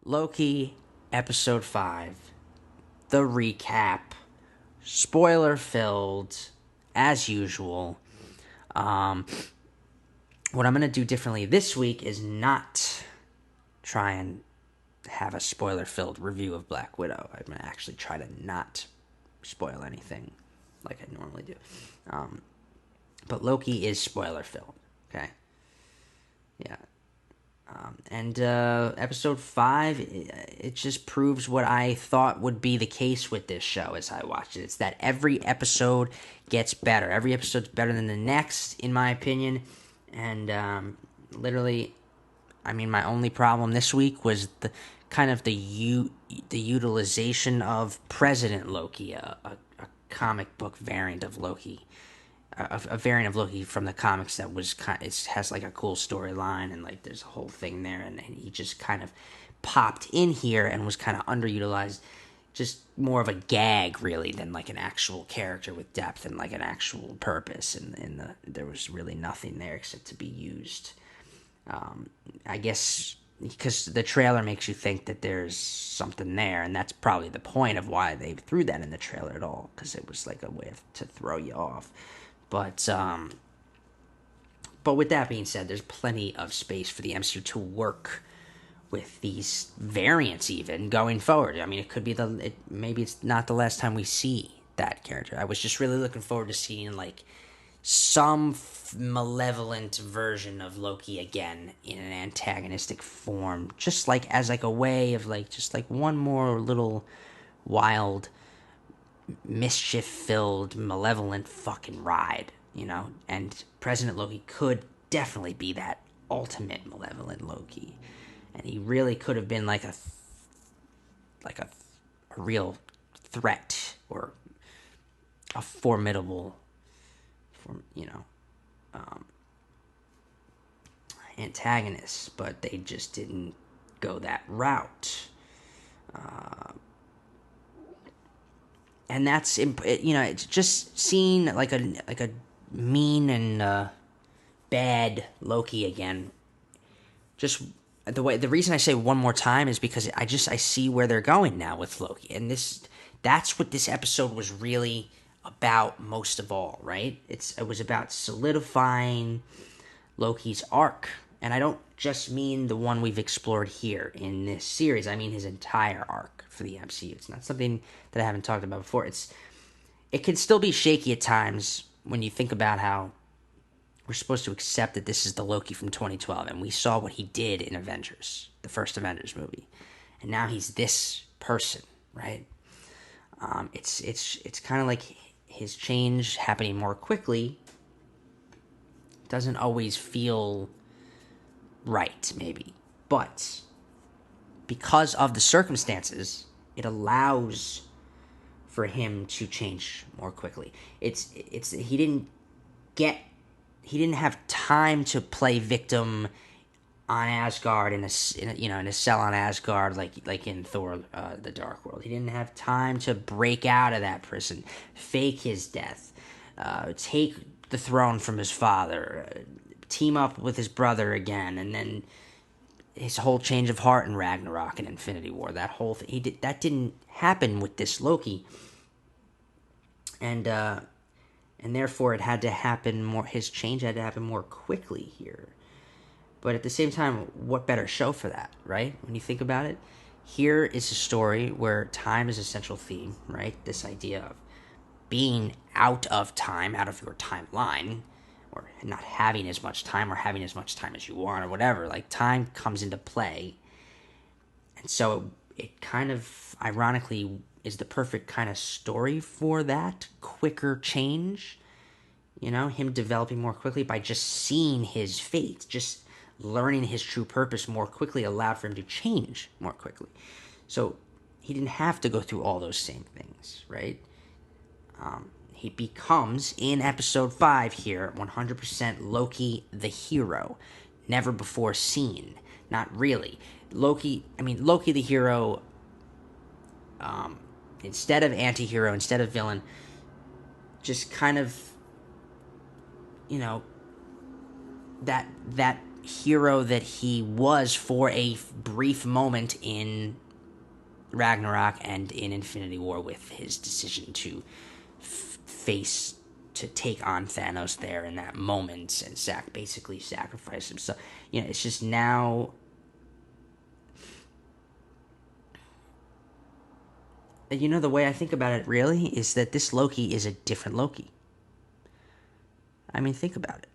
Loki, episode 5, the recap, spoiler filled, as usual. What I'm going to do differently this week is not try and have a spoiler filled review of Black Widow. I'm going to actually try to not spoil anything like I normally do. But Loki is spoiler filled, okay? Yeah. And episode 5, it just proves what I thought would be the case with this show as I watched it. It's that every episode gets better. Every episode's better than the next, in my opinion. And literally, I mean, my only problem this week was the kind of the utilization of President Loki, a comic book variant of Loki. A variant of Loki from the comics that was has like a cool storyline, and like there's a whole thing there, and he just kind of popped in here and was kind of underutilized, just more of a gag really than like an actual character with depth and like an actual purpose, and there was really nothing there except to be used. I guess because the trailer makes you think that there's something there, and that's probably the point of why they threw that in the trailer at all, because it was like a way to throw you off. But with that being said, there's plenty of space for the MCU to work with these variants even going forward. I mean, it could be maybe it's not the last time we see that character. I was just really looking forward to seeing like some malevolent version of Loki again in an antagonistic form, just like as like a way of like just like one more little wild, mischief-filled, malevolent fucking ride, you know? And President Loki could definitely be that ultimate malevolent Loki. And he really could have been like a real threat, or a formidable, antagonist, but they just didn't go that route. And that's, it's just seeing like a mean and bad Loki again. Just the reason I say one more time is because I see where they're going now with Loki, and that's what this episode was really about most of all, right? It was about solidifying Loki's arc, and I don't just mean the one we've explored here in this series. I mean his entire arc for the MCU. It's not something that I haven't talked about before. It can still be shaky at times when you think about how we're supposed to accept that this is the Loki from 2012, and we saw what he did in Avengers, the first Avengers movie, and now he's this person, right? It's kind of like his change happening more quickly doesn't always feel right, maybe, but because of the circumstances, it allows for him to change more quickly. He didn't have time to play victim on Asgard in a cell on Asgard like in Thor: The Dark World. He didn't have time to break out of that prison, fake his death, take the throne from his father, team up with his brother again, and then his whole change of heart in Ragnarok and Infinity War. That whole thing, that didn't happen with this Loki, and therefore it had to happen more. His change had to happen more quickly here. But at the same time, what better show for that, right? When you think about it, here is a story where time is a central theme, right? This idea of being out of time, out of your timeline, or not having as much time, or having as much time as you want, or whatever. Like, time comes into play. And so it kind of, ironically, is the perfect kind of story for that quicker change. You know, him developing more quickly by just seeing his fate, just learning his true purpose more quickly allowed for him to change more quickly. So he didn't have to go through all those same things, right? He becomes, in episode 5 here, 100% Loki the hero. Never before seen. Not really. Loki the hero, instead of anti-hero, instead of villain, just kind of, that hero that he was for a brief moment in Ragnarok and in Infinity War, with his decision to take on Thanos there in that moment and basically sacrifice himself. It's just now. The way I think about it really is that this Loki is a different Loki. I mean, think about it.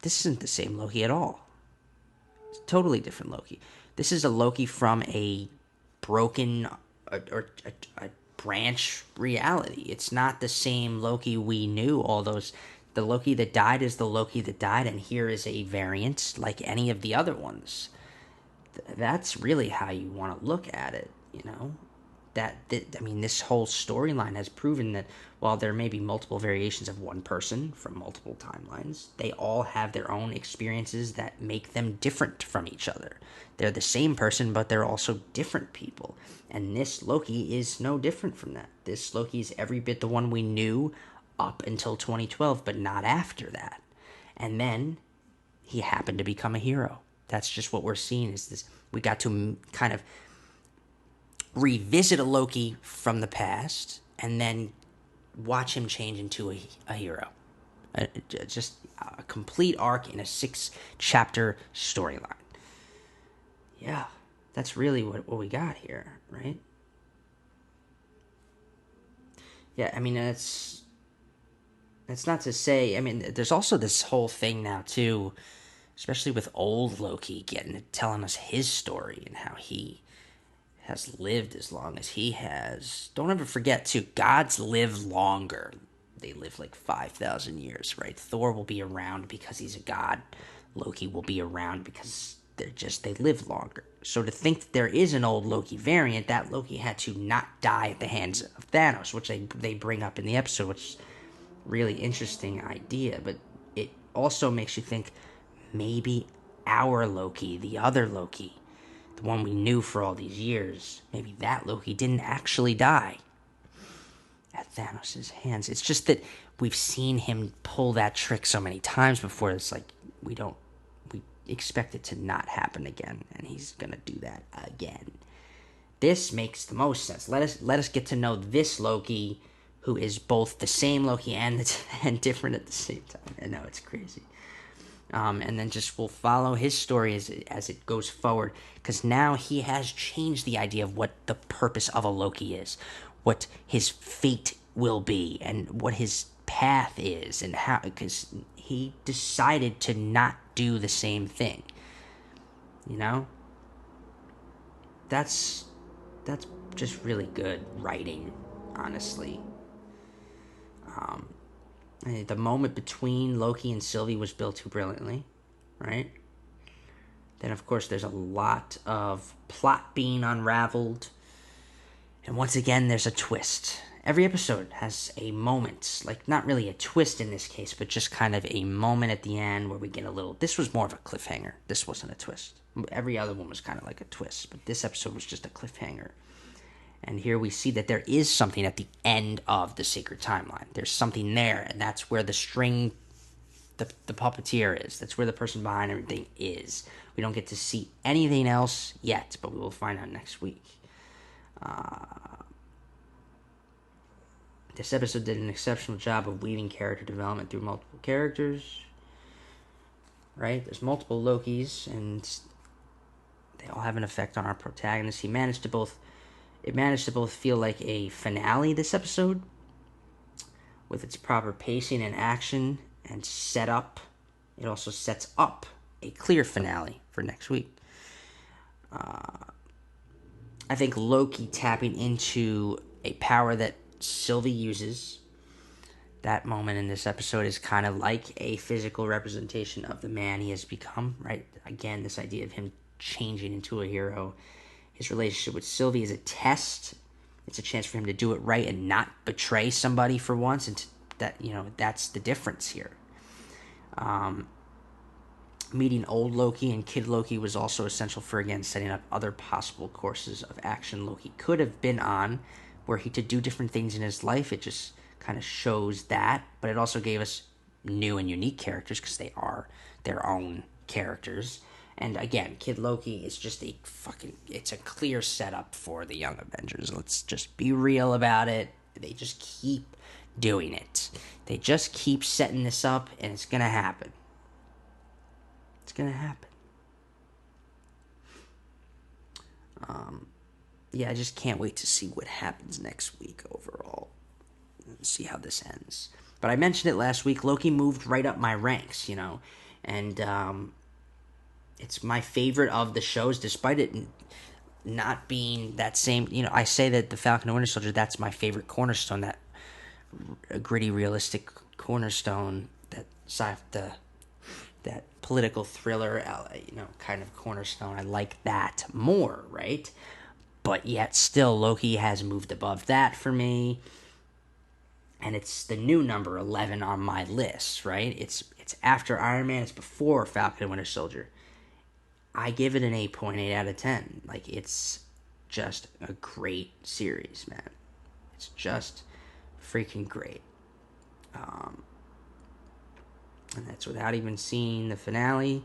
This isn't the same Loki at all. It's a totally different Loki. This is a Loki from a broken or a branch reality. It's not the same Loki we knew. The Loki that died is the Loki that died, and here is a variant like any of the other ones. That's really how you want to look at it, this whole storyline has proven that while there may be multiple variations of one person from multiple timelines, they all have their own experiences that make them different from each other. They're the same person, but they're also different people. And this Loki is no different from that. This Loki is every bit the one we knew up until 2012, but not after that. And then he happened to become a hero. That's just what we're seeing is this. We got to kind of revisit a Loki from the past and then watch him change into a hero. Just a complete arc in a 6-chapter storyline. Yeah, that's really what we got here, right? Yeah, I mean, that's not to say, I mean, there's also this whole thing now, too, especially with old Loki telling us his story and how he has lived as long as he has. Don't ever forget, too, gods live longer. They live like 5,000 years, right? Thor will be around because he's a god. Loki will be around because they live longer. So to think that there is an old Loki variant, that Loki had to not die at the hands of Thanos, which they bring up in the episode, which is a really interesting idea. But it also makes you think maybe our Loki, the other Loki, the one we knew for all these years, maybe that Loki didn't actually die at Thanos' hands. It's just that we've seen him pull that trick so many times before. It's like we expect it to not happen again, and he's gonna do that again. This makes the most sense. Let us get to know this Loki, who is both the same Loki and different at the same time. I know, it's crazy. And then we'll follow his story as it goes forward, because now he has changed the idea of what the purpose of a Loki is, what his fate will be, and what his path is, and how, because he decided to not do the same thing. That's just really good writing, honestly. The moment between Loki and Sylvie was built too brilliantly, right? Then, of course, there's a lot of plot being unraveled. And once again, there's a twist. Every episode has a moment, like not really a twist in this case, but just kind of a moment at the end where we get a little. This was more of a cliffhanger. This wasn't a twist. Every other one was kind of like a twist, but this episode was just a cliffhanger. And here we see that there is something at the end of the sacred timeline. There's something there, and that's where the string, the puppeteer is. That's where the person behind everything is. We don't get to see anything else yet, but we will find out next week. This episode did an exceptional job of weaving character development through multiple characters. Right? There's multiple Lokis, and they all have an effect on our protagonist. It managed to both feel like a finale this episode, with its proper pacing and action and setup. It also sets up a clear finale for next week. I think Loki tapping into a power that Sylvie uses, that moment in this episode, is kind of like a physical representation of the man he has become, right? Again, this idea of him changing into a hero. His relationship with Sylvie is a test. It's a chance for him to do it right and not betray somebody for once, and that's the difference here. Meeting old Loki and kid Loki was also essential for, again, setting up other possible courses of action Loki could have been on, where he could do different things in his life. It just kind of shows that, but it also gave us new and unique characters because they are their own characters. And again, Kid Loki is just it's a clear setup for the Young Avengers. Let's just be real about it. They just keep doing it. They just keep setting this up, and it's going to happen. It's going to happen. Yeah, I just can't wait to see what happens next week overall. See how this ends. But I mentioned it last week. Loki moved right up my ranks, and it's my favorite of the shows, despite it not being that same. I say that the Falcon and Winter Soldier, that's my favorite cornerstone, that gritty, realistic cornerstone, that political thriller, kind of cornerstone. I like that more, right? But yet still, Loki has moved above that for me. And it's the new number 11 on my list, right? It's after Iron Man, it's before Falcon and Winter Soldier. I give it an 8.8 out of 10. Like, it's just a great series, man. It's just freaking great. And that's without even seeing the finale.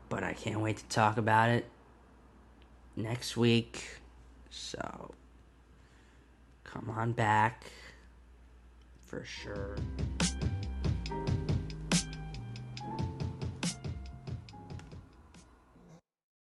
But I can't wait to talk about it next week. So, come on back for sure.